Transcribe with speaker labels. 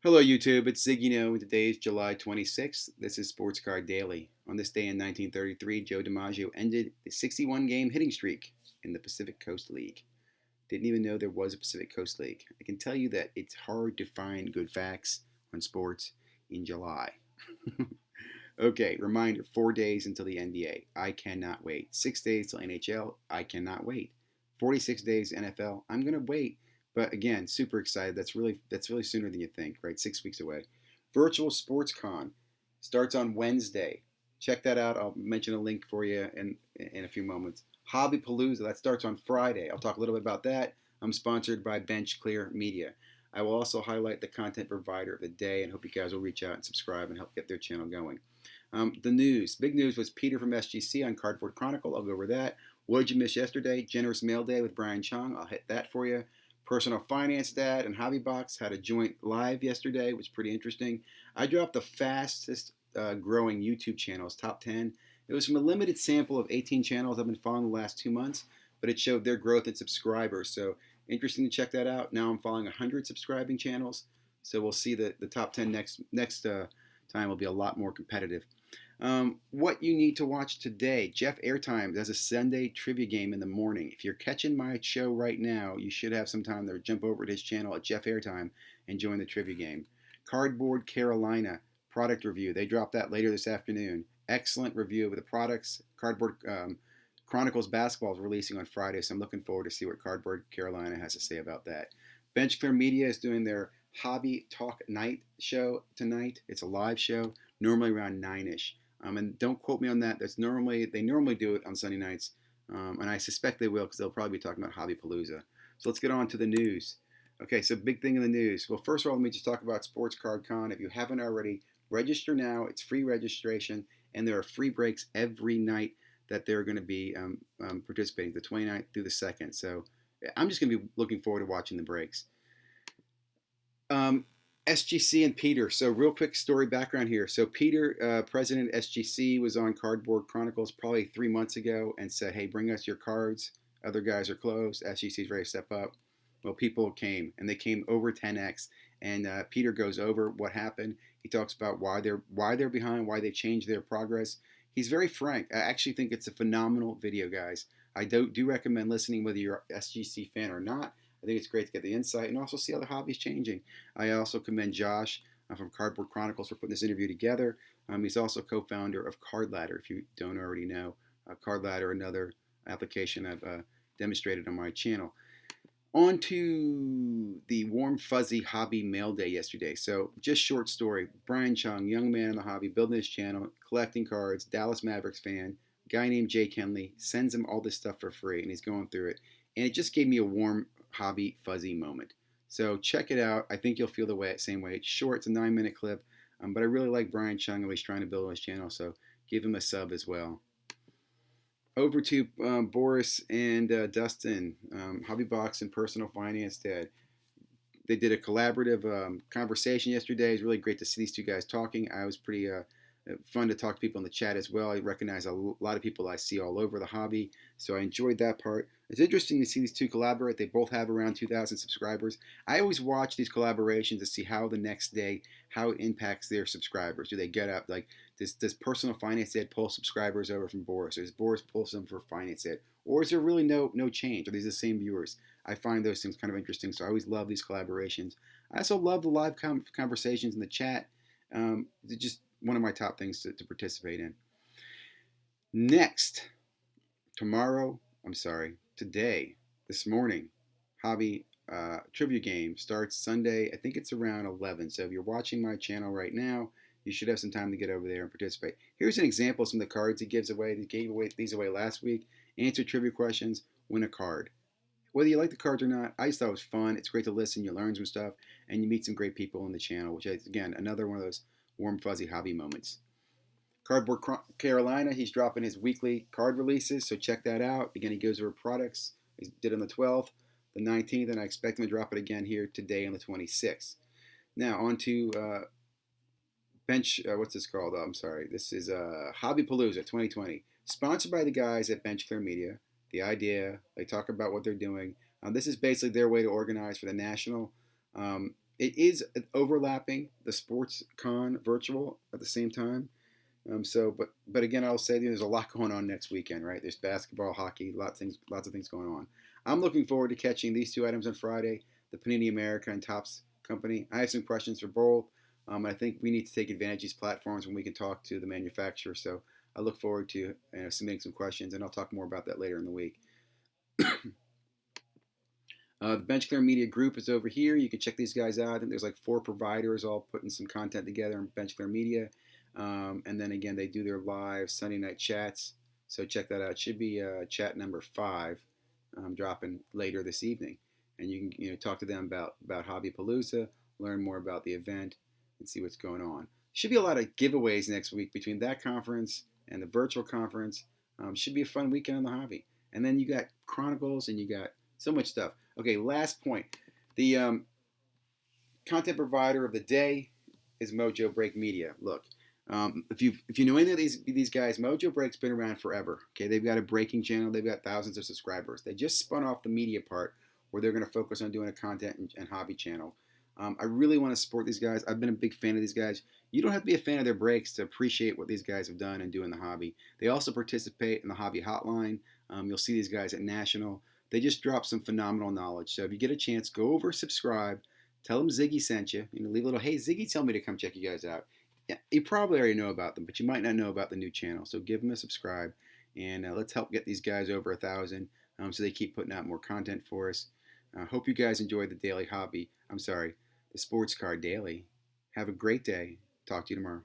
Speaker 1: Hello YouTube, it's ZiggyNo and today is July 26th. This is Sports Card Daily. On this day in 1933, Joe DiMaggio ended the 61-game hitting streak in the Pacific Coast League. Didn't even know there was a Pacific Coast League. I can tell you that it's hard to find good facts on sports in July. Okay, reminder, 4 days until the NBA. I cannot wait. 6 days till NHL. I cannot wait. 46 days NFL. I'm going to wait. But again, super excited. That's really sooner than you think, right? 6 weeks away. Virtual Sports Con starts on Wednesday. Check that out. I'll mention a link for you in a few moments. Hobby Palooza, that starts on Friday. I'll talk a little bit about that. I'm sponsored by Bench Clear Media. I will also highlight the content provider of the day and hope you guys will reach out and subscribe and help get their channel going. The news. Big news was Peter from SGC on Cardboard Chronicle. I'll go over that. What did you miss yesterday? Generous Mail Day with Brian Chung. I'll hit that for you. Personal Finance Dad and Hobby Box had a joint live yesterday, which was pretty interesting. I dropped the fastest growing YouTube channels, top 10. It was from a limited sample of 18 channels I've been following the last 2 months, but it showed their growth in subscribers. So interesting to check that out. Now I'm following 100 subscribing channels, so we'll see the top 10 next time will be a lot more competitive. What you need to watch today. Jeff Airtime does a Sunday trivia game in the morning. If you're catching my show right now, you should have some time to jump over to his channel at Jeff Airtime and join the trivia game. Cardboard Carolina product review. They dropped that later this afternoon. Excellent review of the products. Cardboard Chronicles basketball is releasing on Friday, so I'm looking forward to see what Cardboard Carolina has to say about that. Bench Clear Media is doing their Hobby Talk Night show tonight. It's a live show, normally around 9ish. And don't quote me on that. They normally do it on Sunday nights, and I suspect they will because they'll probably be talking about Hobby Palooza. So let's get on to the news. Okay, so big thing in the news. Well, first of all, let me just talk about Sports Card Con. If you haven't already, register now. It's free registration, and there are free breaks every night that they're going to be participating, the 29th through the 2nd. So I'm just going to be looking forward to watching the breaks. SGC and Peter. So real quick story background here. So Peter, president of SGC, was on Cardboard Chronicles probably 3 months ago and said, hey, bring us your cards. Other guys are closed. SGC's ready to step up. Well, people came, and they came over 10x. And Peter goes over what happened. He talks about why they're behind, why they changed their progress. He's very frank. I actually think it's a phenomenal video, guys. I do recommend listening whether you're an SGC fan or not. I think it's great to get the insight and also see how the hobby's changing. I also commend Josh from Cardboard Chronicles for putting this interview together. He's also co-founder of Card Ladder, if you don't already know. Card Ladder, another application I've demonstrated on my channel. On to the Warm Fuzzy Hobby Mail Day yesterday. So just short story. Brian Chung, young man in the hobby, building his channel, collecting cards, Dallas Mavericks fan, guy named Jake Henley, sends him all this stuff for free, and he's going through it. And it just gave me a warm hobby fuzzy moment. So check it out. I think you'll feel the same way. It's short. It's a 9-minute clip. But I really like Brian Chung and what he's trying to build on his channel. So give him a sub as well. Over to Boris and Dustin, Hobby Box and Personal Finance Dad. They did a collaborative conversation yesterday. It's really great to see these two guys talking. I was pretty fun to talk to people in the chat as well. I recognize a lot of people I see all over the hobby, so I enjoyed that part. It's interesting to see these two collaborate. They both have around 2,000 subscribers. I always watch these collaborations to see how the next day, how it impacts their subscribers. Do they get up, like, does Personal Finance Ed pull subscribers over from Boris? Or does Boris pull some for Finance Ed? Or is there really no change? Are these the same viewers? I find those things kind of interesting, so I always love these collaborations. I also love the live conversations in the chat. They're just one of my top things to participate in. Next, today, this morning, hobby trivia game starts Sunday. I think it's around 11. So if you're watching my channel right now, you should have some time to get over there and participate. Here's an example of some of the cards he gives away. He gave these away last week. Answer trivia questions, win a card. Whether you like the cards or not, I just thought it was fun. It's great to listen. You learn some stuff, and you meet some great people on the channel, which is, again, another one of those warm, fuzzy hobby moments. Cardboard Carolina, he's dropping his weekly card releases, so check that out. Again, he goes over products. He did on the 12th, the 19th, and I expect him to drop it again here today on the 26th. Now, on to what's this called? This is Hobby Palooza 2020, sponsored by the guys at Bench Clear Media. The idea, they talk about what they're doing. This is basically their way to organize for the national It is overlapping the sports con virtual at the same time. But again, I'll say there's a lot going on next weekend, right? There's basketball, hockey, lots of things going on. I'm looking forward to catching these two items on Friday, the Panini America and Topps Company. I have some questions for both. I think we need to take advantage of these platforms when we can talk to the manufacturer. So I look forward to submitting some questions, and I'll talk more about that later in the week. The Bench Clear Media Group is over here. You can check these guys out. I think there's like 4 providers all putting some content together on Bench Clear Media. And then again, they do their live Sunday night chats. So check that out. It should be chat number 5 dropping later this evening. And you can talk to them about Hobby Palooza, learn more about the event, and see what's going on. Should be a lot of giveaways next week between that conference and the virtual conference. Should be a fun weekend on the hobby. And then you got Chronicles and you got so much stuff. Okay, last point. The content provider of the day is Mojo Break Media. Look, if you know any of these guys, Mojo Break's been around forever. Okay, they've got a breaking channel. They've got thousands of subscribers. They just spun off the media part where they're going to focus on doing a content and hobby channel. I really want to support these guys. I've been a big fan of these guys. You don't have to be a fan of their breaks to appreciate what these guys have done and do in the hobby. They also participate in the hobby hotline. You'll see these guys at National. They just drop some phenomenal knowledge. So if you get a chance, go over, subscribe, tell them Ziggy sent you. Leave a little, hey, Ziggy told me to come check you guys out. Yeah, you probably already know about them, but you might not know about the new channel. So give them a subscribe, and let's help get these guys over 1,000 so they keep putting out more content for us. Hope you guys enjoyed the Sports Card Daily. Have a great day. Talk to you tomorrow.